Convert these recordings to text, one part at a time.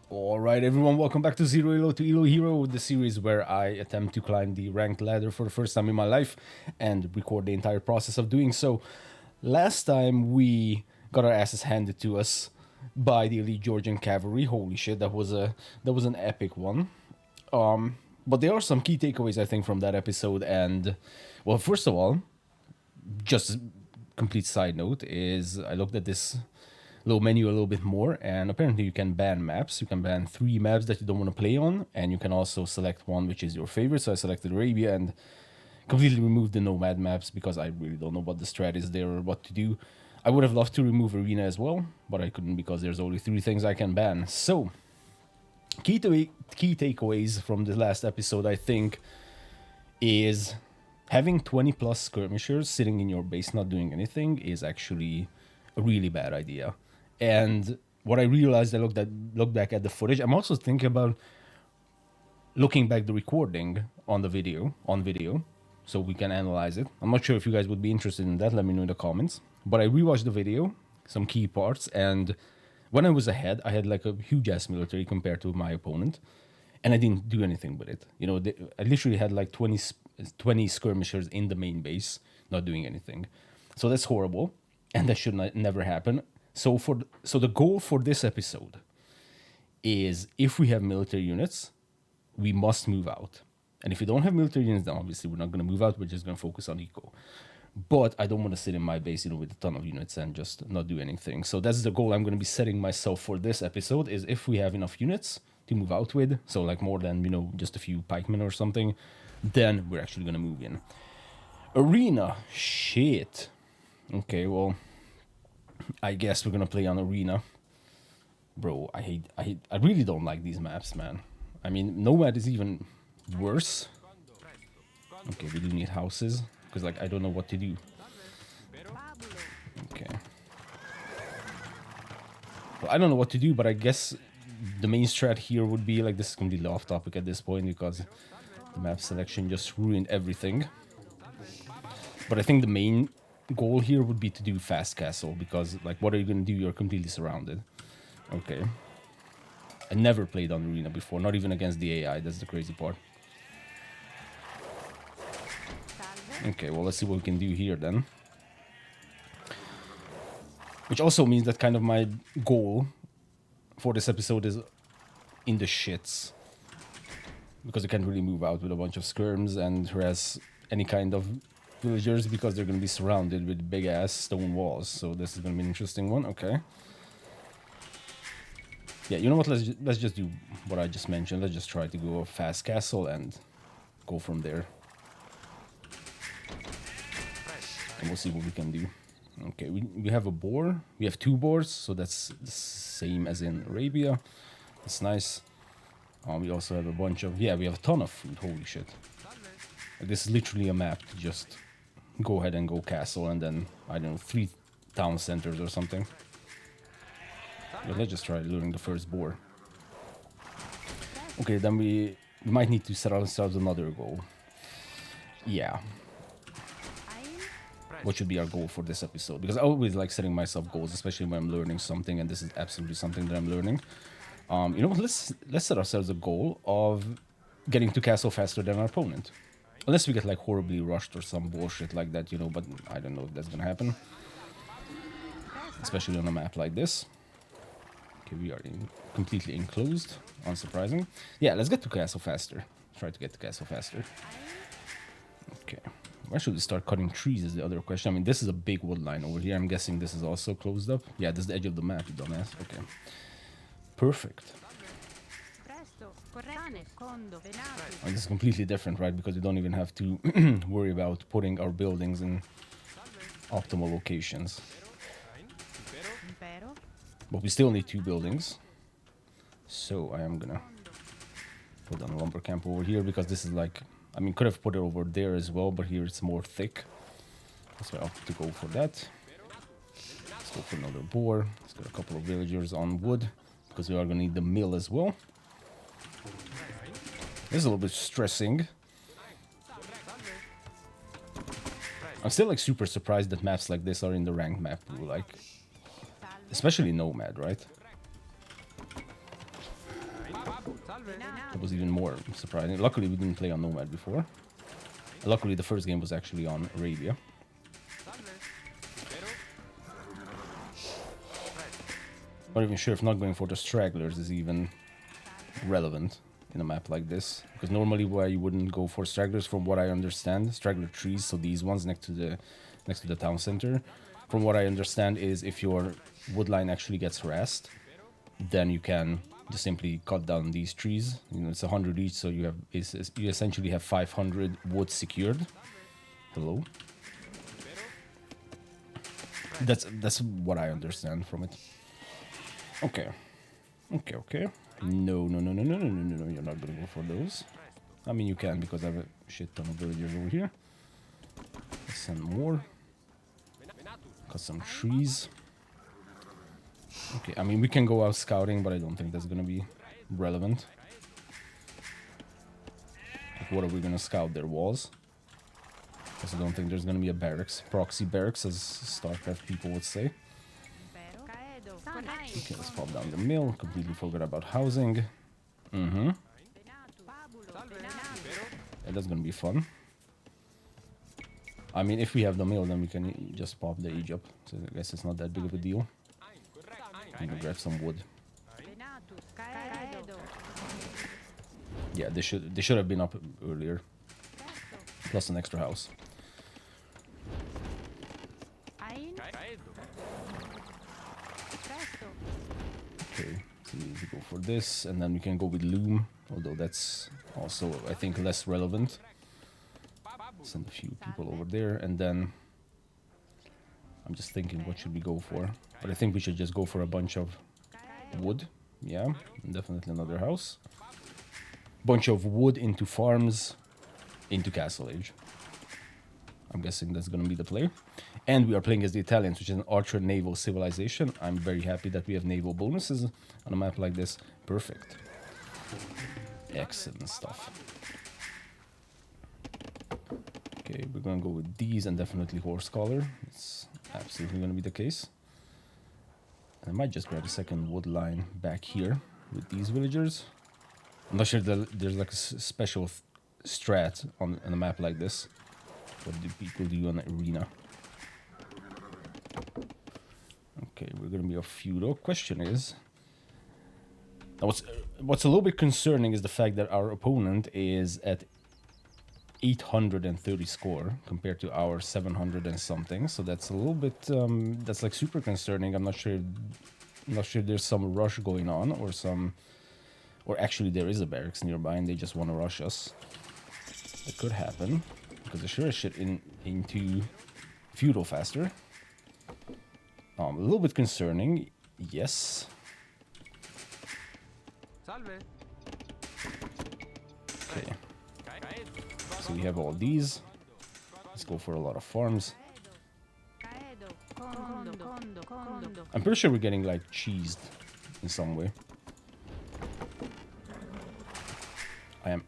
Alright everyone, welcome back to Zero Elo to Elo Hero, the series where I attempt to climb the ranked ladder for the first time in my life and record the entire process of doing so. Last time we got our asses handed to us by the elite Georgian cavalry. Holy shit, that was an epic one. But there are some key takeaways I think from that episode, and well, first of all, just a complete side note is I looked at this little menu a little bit more, and apparently you can ban maps. You can ban 3 maps that you don't want to play on, and you can also select one which is your favorite. So I selected Arabia and completely removed the nomad maps because I really don't know what the strat is there or what to do. I would have loved to remove Arena as well, but I couldn't because there's only 3 things I can ban. So key takeaways from the last episode, I think, is having 20 plus skirmishers sitting in your base not doing anything is actually a really bad idea. And what I realized, I looked back at the footage. I'm also thinking about looking back the recording on video, so we can analyze it. I'm not sure if you guys would be interested in that. Let me know in the comments. But I rewatched the video, some key parts, and when I was ahead, I had like a huge ass military compared to my opponent, and I didn't do anything with it. You know, I literally had like 20 skirmishers in the main base, not doing anything. So that's horrible, and that should never happen. So the goal for this episode is, if we have military units, we must move out. And if we don't have military units, then obviously we're not going to move out. We're just going to focus on eco. But I don't want to sit in my base, with a ton of units and just not do anything. So that's the goal I'm going to be setting myself for this episode, is if we have enough units to move out with, so like more than, just a few pikemen or something, then we're actually going to move in. Arena. Shit. Okay, well, I guess we're going to play on Arena. Bro, I really don't like these maps, man. I mean, Nomad is even worse. Okay, we do need houses, because like I don't know what to do. Okay. Well, I don't know what to do, but I guess the main strat here would be, like, this is completely off topic at this point because the map selection just ruined everything. But I think the main goal here would be to do fast castle, because like, what are you going to do? You're completely surrounded. Okay. I never played on Arena before, not even against the AI. That's the crazy part. Okay, well, let's see what we can do here then. Which also means that kind of my goal for this episode is in the shits, because I can't really move out with a bunch of skirms and harass any kind of villagers, because they're going to be surrounded with big ass stone walls. So this is going to be an interesting one. Okay. Yeah, you know what? Let's just do what I just mentioned. Let's just try to go a fast castle and go from there. And we'll see what we can do. Okay, we have a boar. We have 2 boars, so that's the same as in Arabia. That's nice. We also have a bunch of... Yeah, we have a ton of food. Holy shit. Like, this is literally a map to just go ahead and go castle, and then, I don't know, 3 town centers or something. But let's just try luring the first boar. Okay, then we might need to set ourselves another goal. Yeah. What should be our goal for this episode? Because I always like setting myself goals, especially when I'm learning something, and this is absolutely something that I'm learning. You know what? Let's set ourselves a goal of getting to castle faster than our opponent. Unless we get like horribly rushed or some bullshit like that, but I don't know if that's gonna happen. Especially on a map like this. Okay, we are completely enclosed. Unsurprising. Yeah, let's get to castle faster. Try to get to castle faster. Okay. Where should we start cutting trees is the other question. I mean, this is a big wood line over here. I'm guessing this is also closed up. Yeah, this is the edge of the map, you dumbass. Okay. Perfect. And this is completely different, right? Because we don't even have to worry about putting our buildings in optimal locations. But we still need 2 buildings. So I am gonna put down a lumber camp over here, because this is like... I mean, could have put it over there as well, but here it's more thick. That's why I opted to go for that. Let's go for another boar. Let's get a couple of villagers on wood, because we are going to need the mill as well. This is a little bit stressing. I'm still like super surprised that maps like this are in the ranked map pool, like, especially Nomad, right? It was even more surprising. Luckily, we didn't play on Nomad before. Luckily, the first game was actually on Arabia. Not even sure if not going for the stragglers is even relevant in a map like this, because normally why you wouldn't go for stragglers, from what I understand, straggler trees, so these ones next to the town center, from what I understand is if your wood line actually gets harassed, then you can just simply cut down these trees. You know, it's 100 each, so you essentially have 500 wood secured. Hello. That's what I understand from it. Okay. No, you're not gonna go for those. I mean, you can, because I have a shit ton of villagers over here. Let's send more. Cut some trees. Okay, I mean, we can go out scouting, but I don't think that's gonna be relevant. Like, what are we gonna scout? Their walls? Because I don't think there's gonna be a barracks. Proxy barracks, as StarCraft people would say. Okay, let's pop down the mill. Completely forgot about housing. Yeah, that's gonna be fun. I mean, if we have the mill, then we can just pop the Egypt. So I guess it's not that big of a deal. I'm gonna grab some wood. Yeah, they should have been up earlier. Plus an extra house. Okay, so we go for this, and then we can go with loom, although that's also, I think, less relevant. Send a few people over there, and then I'm just thinking, what should we go for? But I think we should just go for a bunch of wood. Yeah, definitely another house. Bunch of wood into farms, into Castle Age. I'm guessing that's gonna be the play. And we are playing as the Italians, which is an archer naval civilization. I'm very happy that we have naval bonuses on a map like this. Perfect. Excellent stuff. Okay, we're gonna go with these and definitely horse collar. It's absolutely gonna be the case. I might just grab a second wood line back here with these villagers. I'm not sure that there's like a special strat on a map like this. What do people do on the arena? Okay, we're gonna be a feudal. Question is, what's a little bit concerning is the fact that our opponent is at 830 score compared to our 700 and something. So that's a little bit that's like super concerning. I'm not sure there's some rush going on, or actually there is a barracks nearby and they just want to rush us. That could happen, because they sure as shit into feudal faster. A little bit concerning, yes. Okay. So we have all these. Let's go for a lot of farms. I'm pretty sure we're getting like cheesed in some way. I am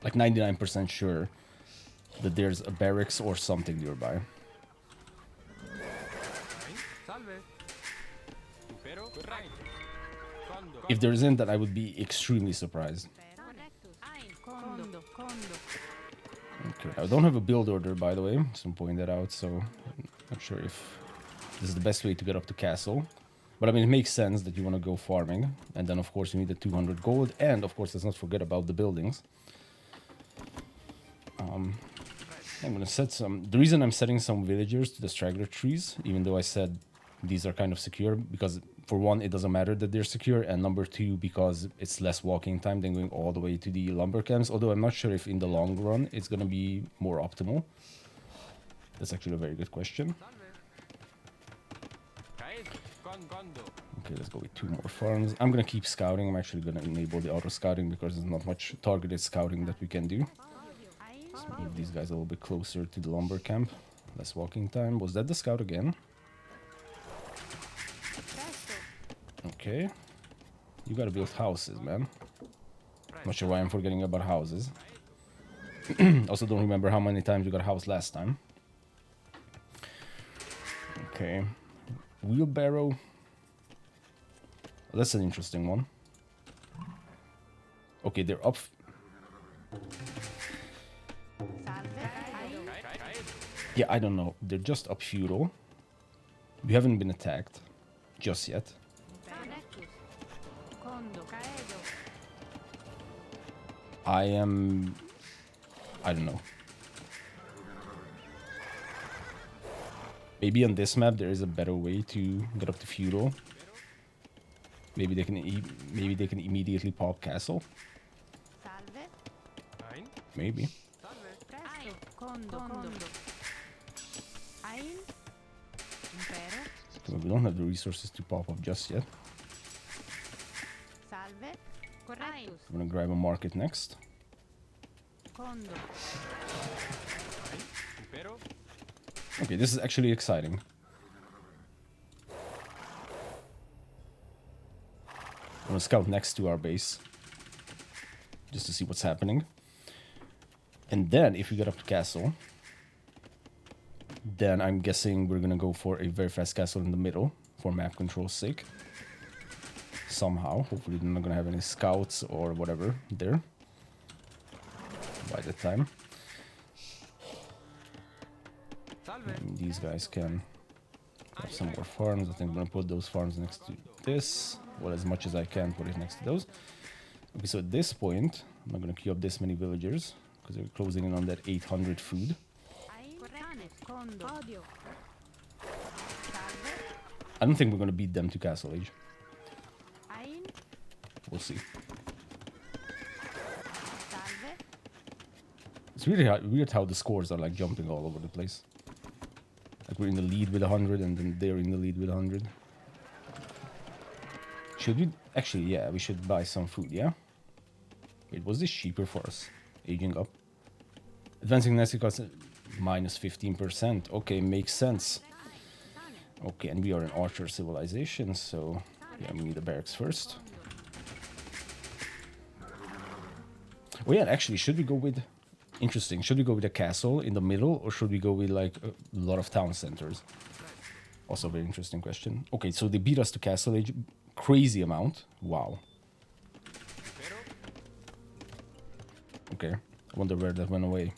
like 99% sure that there's a barracks or something nearby. If there isn't, then I would be extremely surprised. Okay, I don't have a build order, by the way, so I'm pointing that out, so I'm not sure if this is the best way to get up to castle. But I mean, it makes sense that you want to go farming, and then of course you need the 200 gold, and of course let's not forget about the buildings. I'm gonna set some... The reason I'm setting some villagers to the straggler trees, even though I said these are kind of secure, because for one, it doesn't matter that they're secure, and number two, because it's less walking time than going all the way to the lumber camps, although I'm not sure if in the long run it's gonna be more optimal. That's actually a very good question. Okay, let's go with 2 more farms. I'm gonna keep scouting. I'm actually gonna enable the auto scouting because there's not much targeted scouting that we can do. Let's move these guys a little bit closer to the lumber camp. Less walking time. Was that the scout again? Okay. You gotta build houses, man. Not sure why I'm forgetting about houses. Also don't remember how many times you got a house last time. Okay. Wheelbarrow. That's an interesting one. Okay, they're up. Yeah, I don't know. They're just up feudal. We haven't been attacked just yet. I don't know. Maybe on this map there is a better way to get up to feudal. Maybe they can immediately pop castle. Maybe. We don't have the resources to pop up just yet. I'm gonna grab a market next. Okay, this is actually exciting. I'm gonna scout next to our base just to see what's happening. And then if we get up to castle, then I'm guessing we're gonna go for a very fast castle in the middle for map control's sake. Somehow, hopefully they're not gonna have any scouts or whatever there by the time. And these guys can have some more farms. I think I'm gonna put those farms next to this. Well, as much as I can put it next to those. Okay, so at this point, I'm not gonna queue up this many villagers because they're closing in on that 800 food. I don't think we're gonna beat them to Castle Age. We'll see. It's really weird how the scores are like jumping all over the place. Like we're in the lead with 100 and then they're in the lead with 100. Should we? Actually, yeah, we should buy some food, yeah? Wait, was this cheaper for us? Aging up. Advancing dynasty costs minus 15%. Okay, makes sense. Okay, and we are an archer civilization, so yeah, we need the barracks first. Oh yeah, actually, should we go with... Interesting. Should we go with a castle in the middle, or should we go with like a lot of town centers? Also a very interesting question. Okay, so they beat us to Castle Age. Crazy amount. Wow. Okay, I wonder where that went away.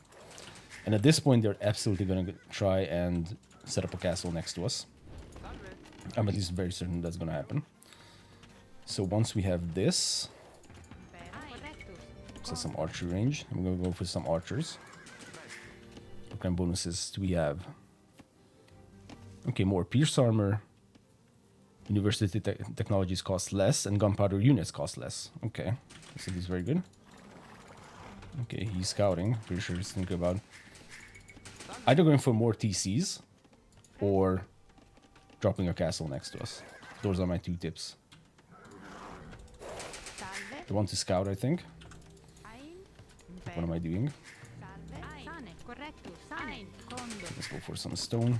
And at this point, they're absolutely going to try and set up a castle next to us. I'm at least very certain that's going to happen. So once we have this... So some archery range. I'm going to go for some archers. What kind of bonuses do we have? Okay, more pierce armor. University technologies cost less, and gunpowder units cost less. Okay, so this is very good. Okay, he's scouting. Pretty sure he's thinking about either going for more TCs or dropping a castle next to us. Those are my two tips. They want to scout, I think. What am I doing? Let's go for some stone.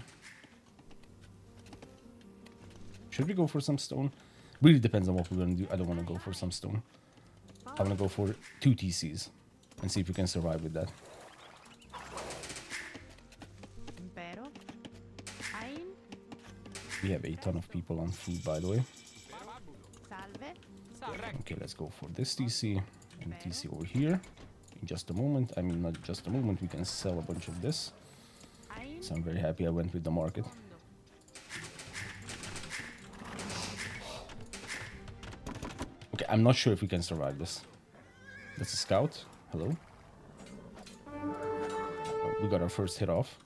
Should we go for some stone? Really depends on what we're going to do. I don't want to go for some stone. I want to go for 2 TCs and see if we can survive with that. We have a ton of people on food, by the way. Okay, let's go for this TC and TC over here. In just a moment, I mean not just a moment, we can sell a bunch of this. So I'm very happy I went with the market. Okay, I'm not sure if we can survive this. That's a scout. Hello. Oh, we got our first hit off.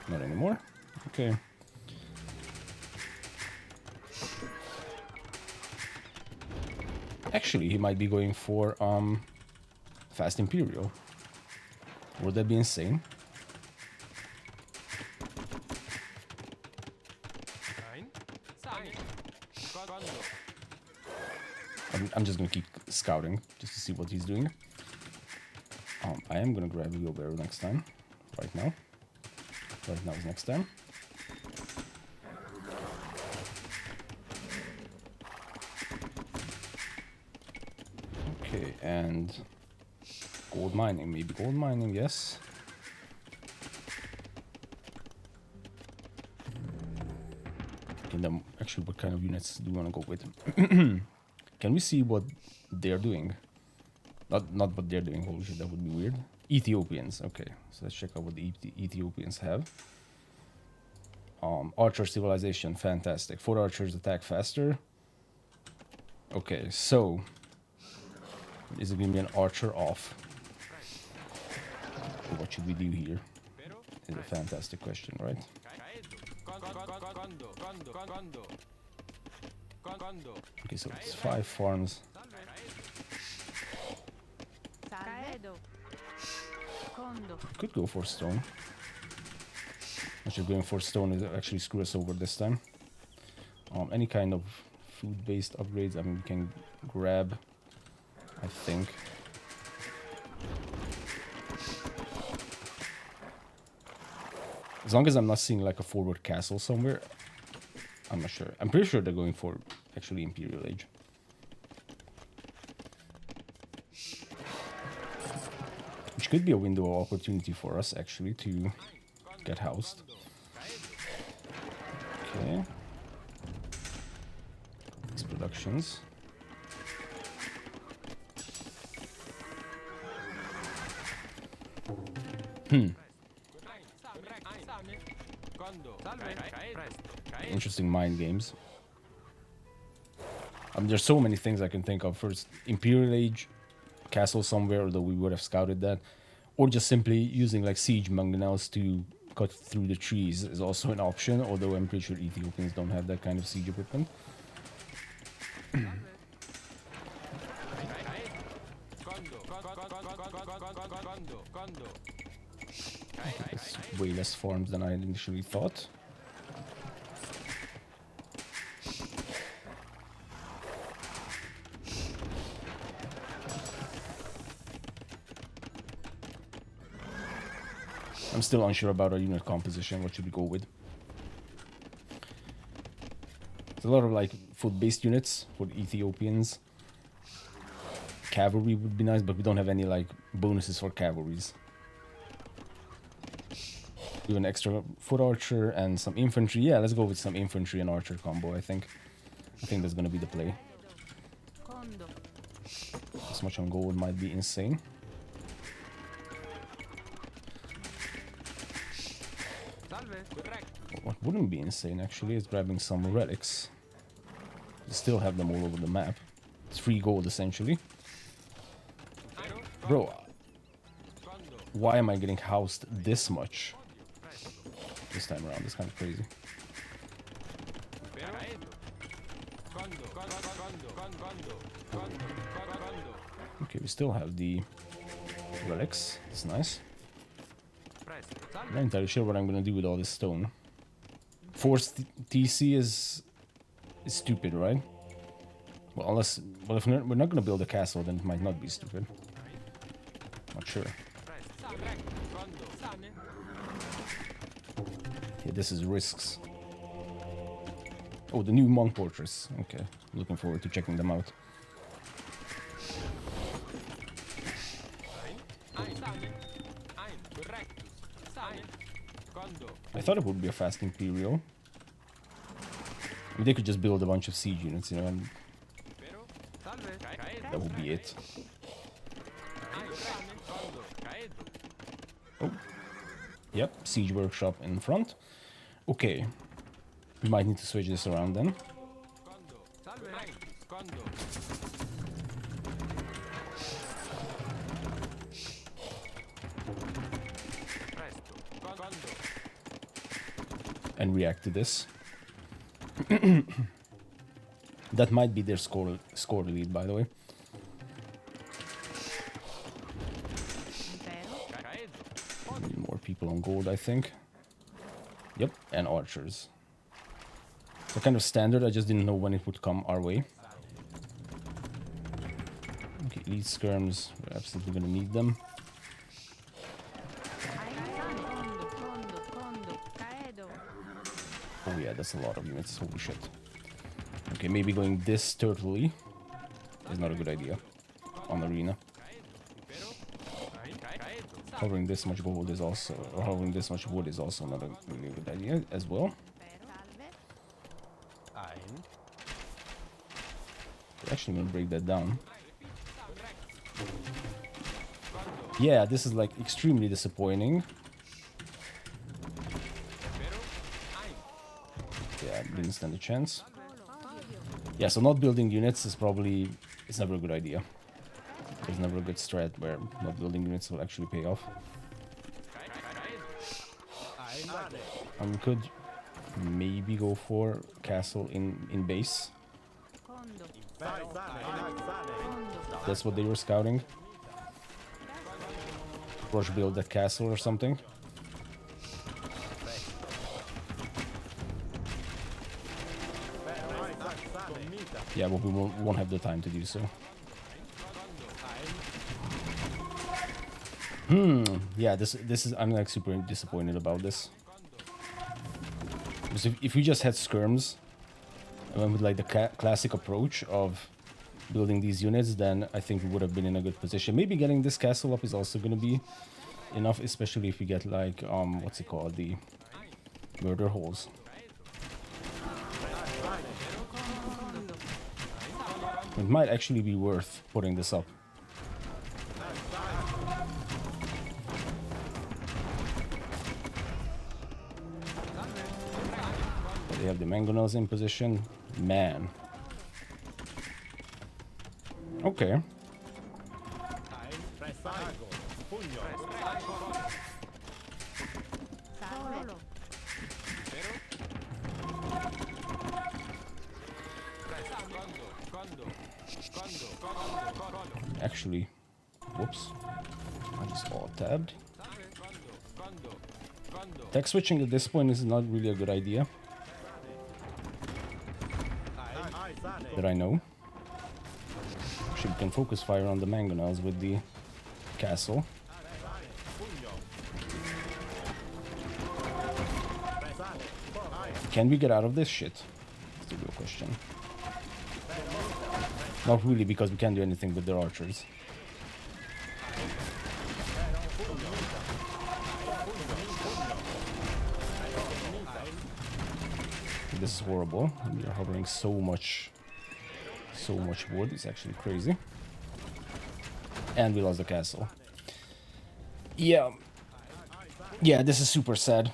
Not anymore. Okay. Actually, he might be going for Fast Imperial. Would that be insane? I'm just gonna keep scouting just to see what he's doing. I am gonna grab Leo Barrow next time. Right now. Right now is next time. Okay, and gold mining, maybe gold mining, yes. Okay, then actually, what kind of units do we want to go with? Can we see what they're doing? Not what they're doing. Holy shit, that would be weird. Ethiopians. Okay, so let's check out what the Ethiopians have. Archer civilization, fantastic. 4 archers attack faster. Okay, so is it gonna be an archer off? Or what should we do here? Is a fantastic question, right? Okay, so it's 5 farms. Could go for stone. Actually, going for stone is actually screw us over this time. Any kind of food-based upgrades, I mean, we can grab, I think. As long as I'm not seeing like a forward castle somewhere, I'm not sure. I'm pretty sure they're going for actually Imperial Age. Which could be a window of opportunity for us actually to get housed. Okay. These productions. Interesting mind games. There's so many things I can think of. First, Imperial Age castle somewhere, although we would have scouted that. Or just simply using like siege mangonels to cut through the trees is also an option, although I'm pretty sure Ethiopians don't have that kind of siege equipment. It's way less farms than I initially thought. I'm still unsure about our unit composition. What should we go with? There's a lot of like foot-based units for the Ethiopians. Cavalry would be nice, but we don't have any like bonuses for cavalries. Do an extra foot archer and some infantry. Yeah, let's go with some infantry and archer combo. I think that's gonna be the play. This much on gold might be insane. What wouldn't be insane actually is grabbing some relics. You still have them all over the map. It's free gold essentially. Bro, why am I getting housed this much this time around? It's kind of crazy. Okay, we still have the relics. It's nice. I'm not entirely sure what I'm gonna do with all this stone. Forced TC is stupid, right? Well, if we're not gonna build a castle, then it might not be stupid. Not sure. Yeah, this is risks. Oh, the new monk fortress. Okay, looking forward to checking them out. I thought it would be a fast Imperial. I mean, they could just build a bunch of siege units, you know, and that would be it. Oh. Yep, siege workshop in front. Okay. We might need to switch this around then. And react to this. That might be their score lead, by the way. Need more people on gold, I think. Yep, and archers. So kind of standard, I just didn't know when it would come our way. Okay, elite skirms, we're absolutely gonna need them. Oh yeah, that's a lot of units, holy shit. Okay, maybe going this turtley is not a good idea on arena. Covering this much gold is also, or covering this much wood is also not a really good idea as well. We're actually gonna break that down. Yeah, this is like extremely disappointing. Yeah, didn't stand a chance. Yeah, so not building units is probably... It's never a good idea. There's never a good strat where not building units will actually pay off. We could maybe go for castle in base. That's what they were scouting. Rush build that castle or something. Yeah, but we won't have the time to do so. Yeah, this is... I'm like super disappointed about this. Because if we just had skirms and went with like the classic approach of building these units, then I think we would have been in a good position. Maybe getting this castle up is also going to be enough, especially if we get like what's it called, the murder holes. It might actually be worth putting this up. They have the mangonels in position. Man. Okay. Actually, whoops. I just alt-tabbed. Tech switching at this point is not really a good idea. That I know. Actually, we can focus fire on the mangonels with the castle. Can we get out of this shit? That's the real question. Not really, because we can't do anything with their archers. This is horrible. We are hovering so much wood. It's actually crazy. And we lost the castle. Yeah. Yeah, this is super sad.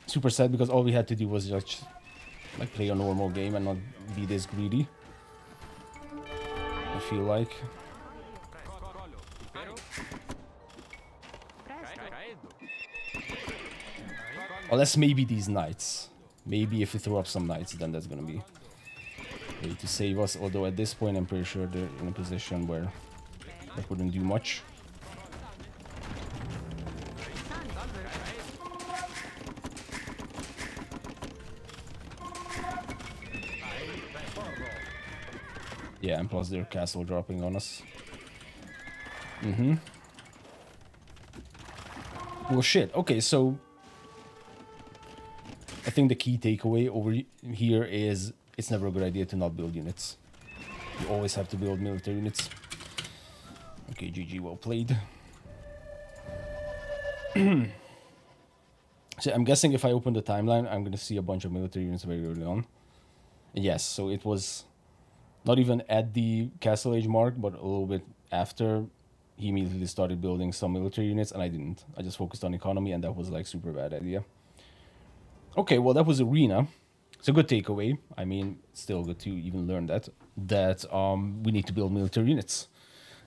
Super sad because all we had to do was just like play a normal game and not be this greedy. I feel like. Unless maybe these knights. Maybe if we throw up some knights, then that's gonna be ready to save us. Although at this point, I'm pretty sure they're in a position where that wouldn't do much. Yeah, and plus their castle dropping on us. Well, shit. Okay, so I think the key takeaway over here is it's never a good idea to not build units. You always have to build military units. Okay, GG, well played. So I'm guessing if I open the timeline, I'm going to see a bunch of military units very early on. And yes, so it was not even at the Castle Age mark, but a little bit after. He immediately started building some military units, and I didn't. I just focused on economy, and that was like super bad idea. Okay, well, that was Arena. It's a good takeaway. I mean, still good to even learn that we need to build military units,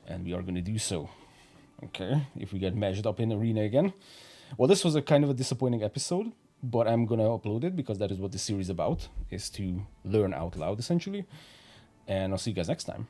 and we are going to do so. Okay, if we get matched up in Arena again. Well, this was a kind of a disappointing episode, but I'm going to upload it because that is what this series is about, is to learn out loud, essentially. And I'll see you guys next time.